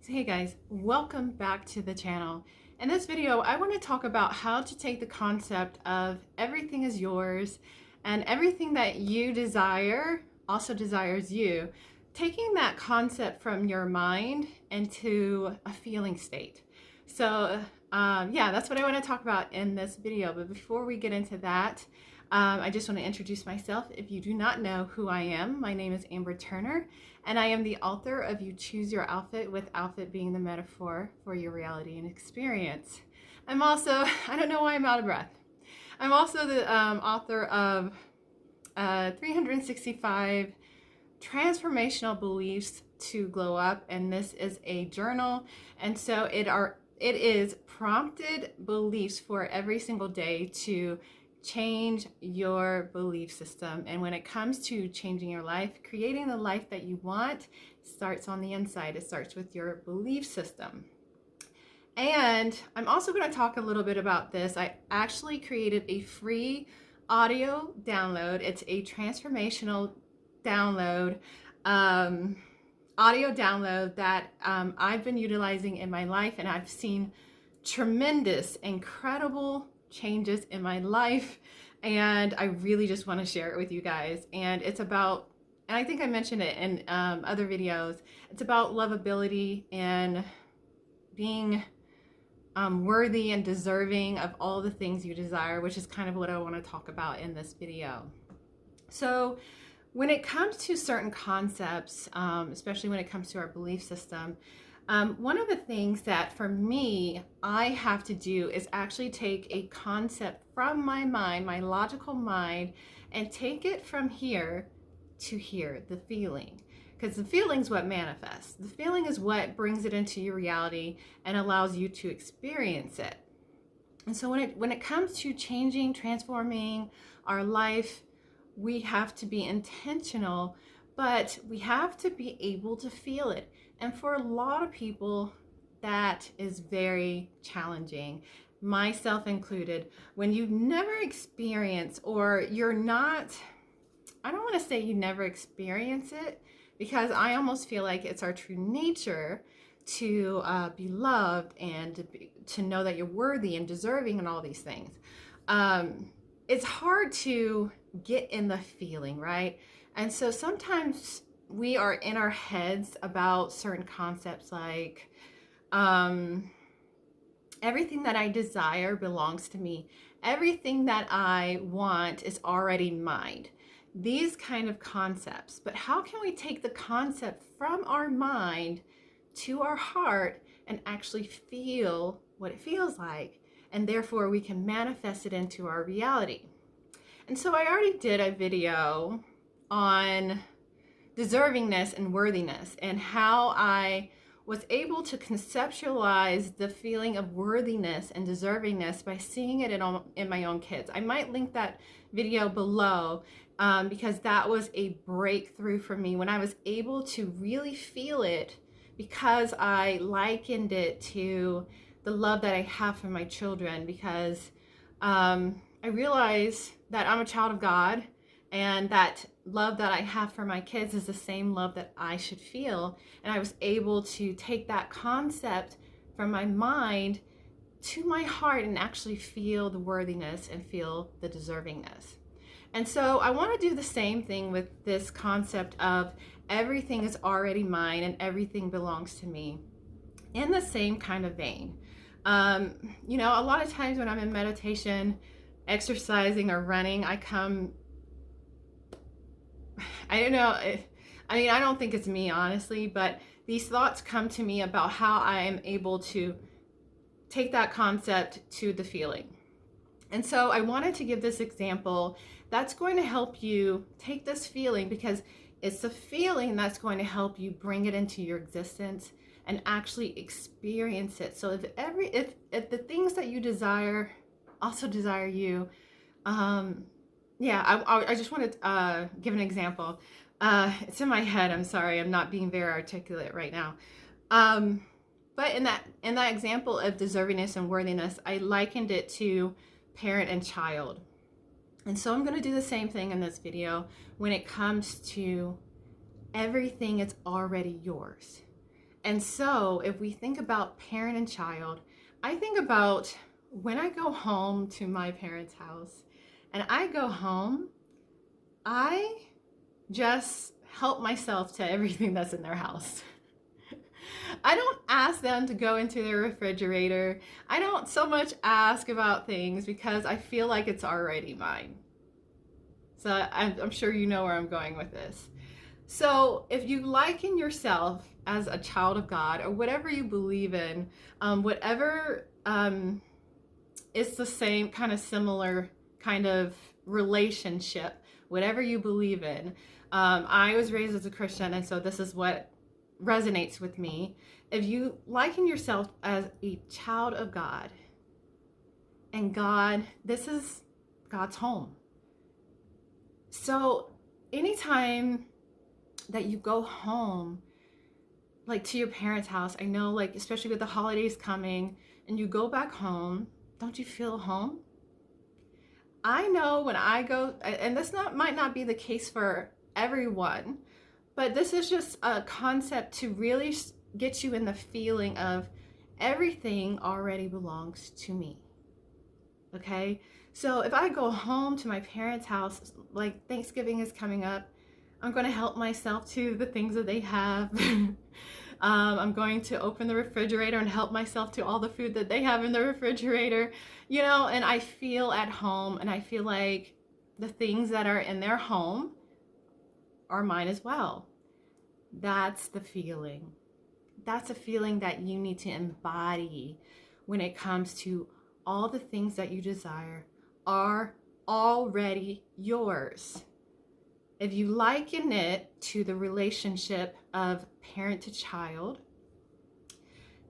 So hey guys, welcome back to the channel. In this video, I want to talk about how to take the concept of everything is yours and everything that you desire also desires you, taking that concept from your mind into a feeling state. So yeah, that's what I want to talk about in this video. But before we get into that, I just want to introduce myself. If you do not know who I am, my name is Amber Turner, and I am the author of You Choose Your Outfit, with outfit being the metaphor for your reality and experience. I'm also, I don't know why I'm out of breath. I'm also the author of 365 Transformational Beliefs to Glow Up, and this is a journal, and so it is prompted beliefs for every single day to change your belief system. And when it comes to changing your life, creating the life that you want, starts on the inside. It starts with your belief system. And I'm also going to talk a little bit about this. I actually created a free audio download. It's a transformational download, audio download that I've been utilizing in my life, and I've seen tremendous, incredible changes in my life, and I really just want to share it with you guys. And it's about, and I think I mentioned it in other videos, it's about lovability and being worthy and deserving of all the things you desire, which is kind of what I want to talk about in this video. So when it comes to certain concepts, especially when it comes to our belief system, one of the things that for me I have to do is actually take a concept from my mind, my logical mind, and take it from here to here, the feeling. Because the feeling is what manifests. The feeling is what brings it into your reality and allows you to experience it. And so when it comes to changing, transforming our life, we have to be intentional, but we have to be able to feel it. And for a lot of people, that is very challenging, myself included. When you've never experienced, or you're not, I don't want to say you never experience it, because I almost feel like it's our true nature to be loved and to know that you're worthy and deserving and all these things. It's hard to get in the feeling, right? And so sometimes we are in our heads about certain concepts like everything that I desire belongs to me. Everything that I want is already mine. These kind of concepts. But how can we take the concept from our mind to our heart and actually feel what it feels like? And therefore we can manifest it into our reality. And so I already did a video on deservingness and worthiness, and how I was able to conceptualize the feeling of worthiness and deservingness by seeing it in my own kids. I might link that video below because that was a breakthrough for me when I was able to really feel it, because I likened it to the love that I have for my children, because I realize that I'm a child of God, and that love that I have for my kids is the same love that I should feel. And I was able to take that concept from my mind to my heart and actually feel the worthiness and feel the deservingness. And so I want to do the same thing with this concept of everything is already mine and everything belongs to me, in the same kind of vein. You know, a lot of times when I'm in meditation, exercising or running, I don't know, I mean, I don't think it's me, honestly, but these thoughts come to me about how I am able to take that concept to the feeling. And so I wanted to give this example that's going to help you take this feeling, because it's the feeling that's going to help you bring it into your existence and actually experience it. So if the things that you desire also desire you, yeah, I just want to give an example. It's in my head. I'm sorry, I'm not being very articulate right now. But in that example of deservingness and worthiness, I likened it to parent and child. And so I'm going to do the same thing in this video when it comes to everything is already yours. And so if we think about parent and child, I think about when I go home to my parents' house and I go home, I just help myself to everything that's in their house. I don't ask them to go into their refrigerator. I don't so much ask about things because I feel like it's already mine. So I'm sure you know where I'm going with this. So if you liken yourself as a child of God or whatever you believe in, whatever it's the same kind of similar kind of relationship, whatever you believe in. I was raised as a Christian, and so this is what resonates with me. If you liken yourself as a child of God, and God, this is God's home. So anytime that you go home, like to your parents' house, I know, like, especially with the holidays coming, and you go back home, don't you feel home? I know when I go, and this might not be the case for everyone, but this is just a concept to really get you in the feeling of everything already belongs to me. Okay? So if I go home to my parents' house, like Thanksgiving is coming up, I'm going to help myself to the things that they have. I'm going to open the refrigerator and help myself to all the food that they have in the refrigerator, you know, and I feel at home, and I feel like the things that are in their home are mine as well. That's the feeling. That's a feeling that you need to embody when it comes to all the things that you desire are already yours. If you liken it to the relationship of parent to child,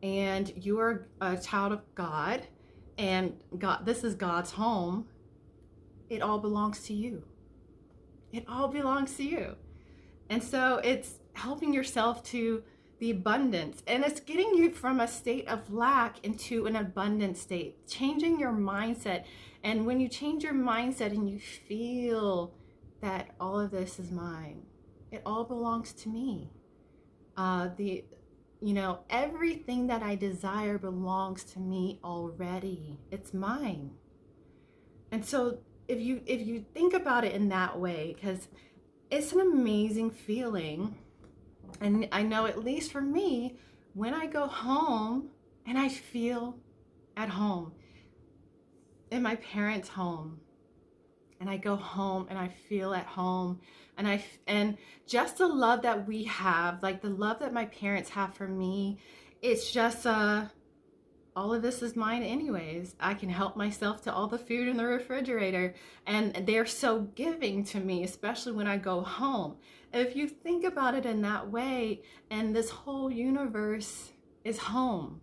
and you are a child of God, and God, this is God's home, it all belongs to you. It all belongs to you. And so it's helping yourself to the abundance, and it's getting you from a state of lack into an abundant state, changing your mindset. And when you change your mindset and you feel that all of this is mine, it all belongs to me. Everything that I desire belongs to me already. It's mine. And so if you think about it in that way, because it's an amazing feeling. And I know, at least for me, when I go home and I feel at home in my parents' home, and I go home and I feel at home, and just the love that we have, like the love that my parents have for me, it's just all of this is mine anyways. I can help myself to all the food in the refrigerator, and they're so giving to me, especially when I go home. If you think about it in that way, and this whole universe is home,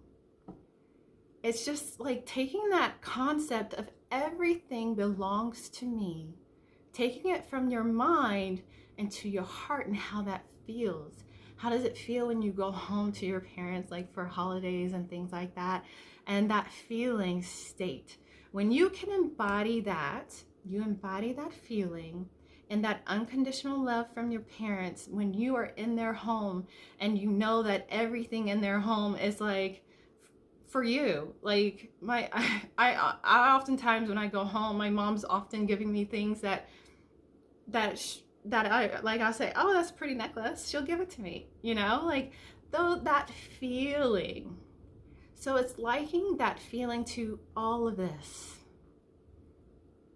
it's just like taking that concept of everything belongs to me, taking it from your mind into your heart, and how that feels. How does it feel when you go home to your parents, like for holidays and things like that? And that feeling state. When you can embody that, you embody that feeling and that unconditional love from your parents when you are in their home, and you know that everything in their home is like for you. Like I oftentimes when I go home, my mom's often giving me things that I, like, I'll say, oh, that's a pretty necklace. She'll give it to me, like that feeling. So it's liking that feeling to all of this.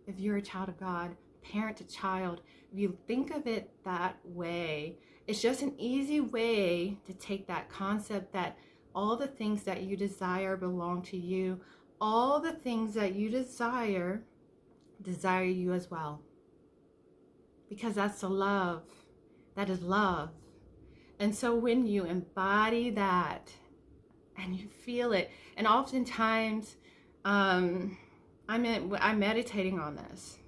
If you're a child of God, parent to child, if you think of it that way, it's just an easy way to take that concept that all the things that you desire belong to you. All the things that you desire you as well. Because that's the love. That is love. And so when you embody that and you feel it, and oftentimes I'm meditating on this,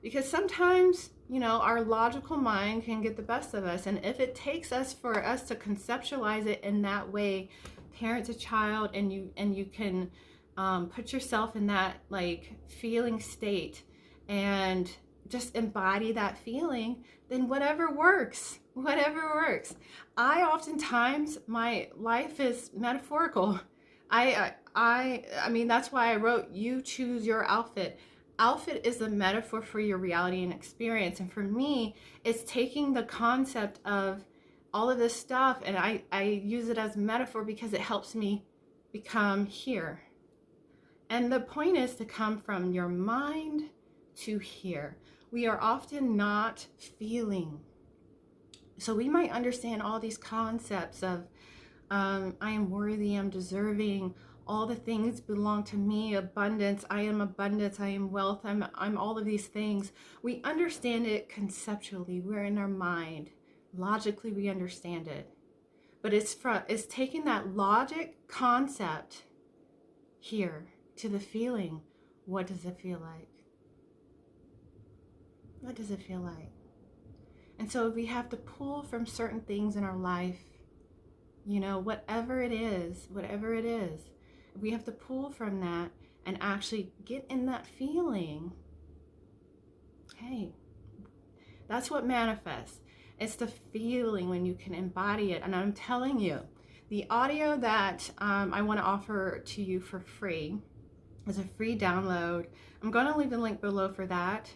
because sometimes our logical mind can get the best of us, and if it takes us for us to conceptualize it in that way, parent to child, and you can put yourself in that like feeling state and just embody that feeling, then whatever works. whatever works. I oftentimes, my life is metaphorical. I mean, that's why I wrote, you choose your outfit. Outfit is a metaphor for your reality and experience. And for me, it's taking the concept of all of this stuff, and I use it as a metaphor because it helps me become here. And the point is to come from your mind to here. We are often not feeling. So we might understand all these concepts of I am worthy, I'm deserving, all the things belong to me, abundance, I am wealth, I'm all of these things. We understand it conceptually, we're in our mind. Logically, we understand it. But it's taking that logic concept here to the feeling. What does it feel like? What does it feel like? And so we have to pull from certain things in our life, you know, whatever it is, we have to pull from that and actually get in that feeling. Hey, that's what manifests. It's the feeling when you can embody it. And I'm telling you, the audio that I want to offer to you for free is a free download. I'm going to leave the link below for that.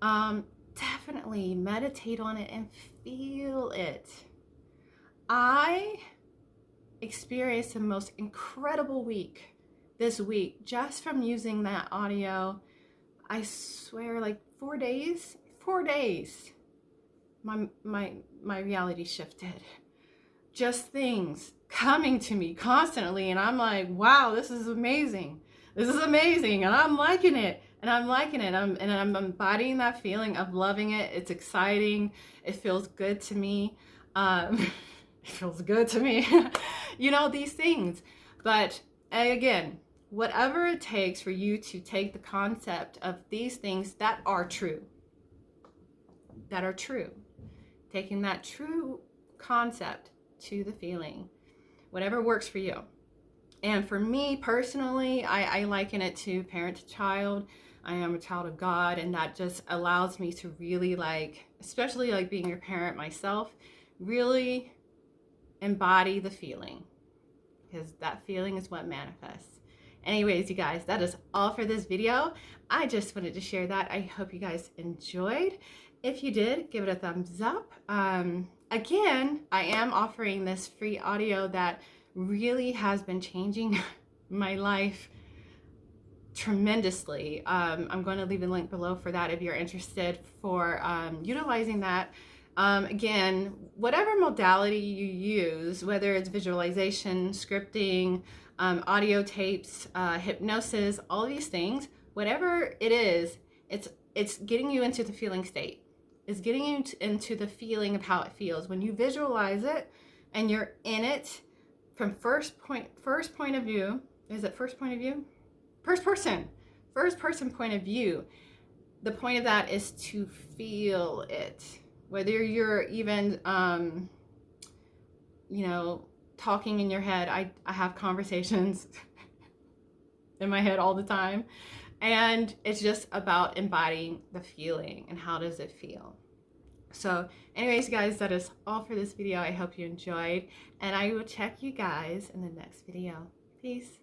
Definitely meditate on it and feel it. I experienced the most incredible week this week just from using that audio. I swear, like 4 days, my reality shifted. Just things coming to me constantly, and I'm like, wow, this is amazing, and I'm liking it, I'm embodying that feeling of loving it. It's exciting, it feels good to me. It feels good to me. You know, these things. But again, whatever it takes for you to take the concept of these things that are true, taking that true concept to the feeling, whatever works for you. And for me personally, I liken it to parent to child. I am a child of God, and that just allows me to really, like, especially like being your parent myself, really embody the feeling, because that feeling is what manifests. Anyways, you guys, that is all for this video. I just wanted to share that. I hope you guys enjoyed. If you did, give it a thumbs up. Again, I am offering this free audio that really has been changing my life tremendously. I'm going to leave a link below for that if you're interested for utilizing that. Again, whatever modality you use, whether it's visualization, scripting, audio tapes, hypnosis, all these things, whatever it is, it's getting you into the feeling state. It's getting you into the feeling of how it feels. When you visualize it and you're in it from first point of view, is it first point of view? First person point of view. The point of that is to feel it. Whether you're even, you know, talking in your head. I have conversations in my head all the time. And it's just about embodying the feeling and how does it feel. So anyways, guys, that is all for this video. I hope you enjoyed, and I will check you guys in the next video. Peace.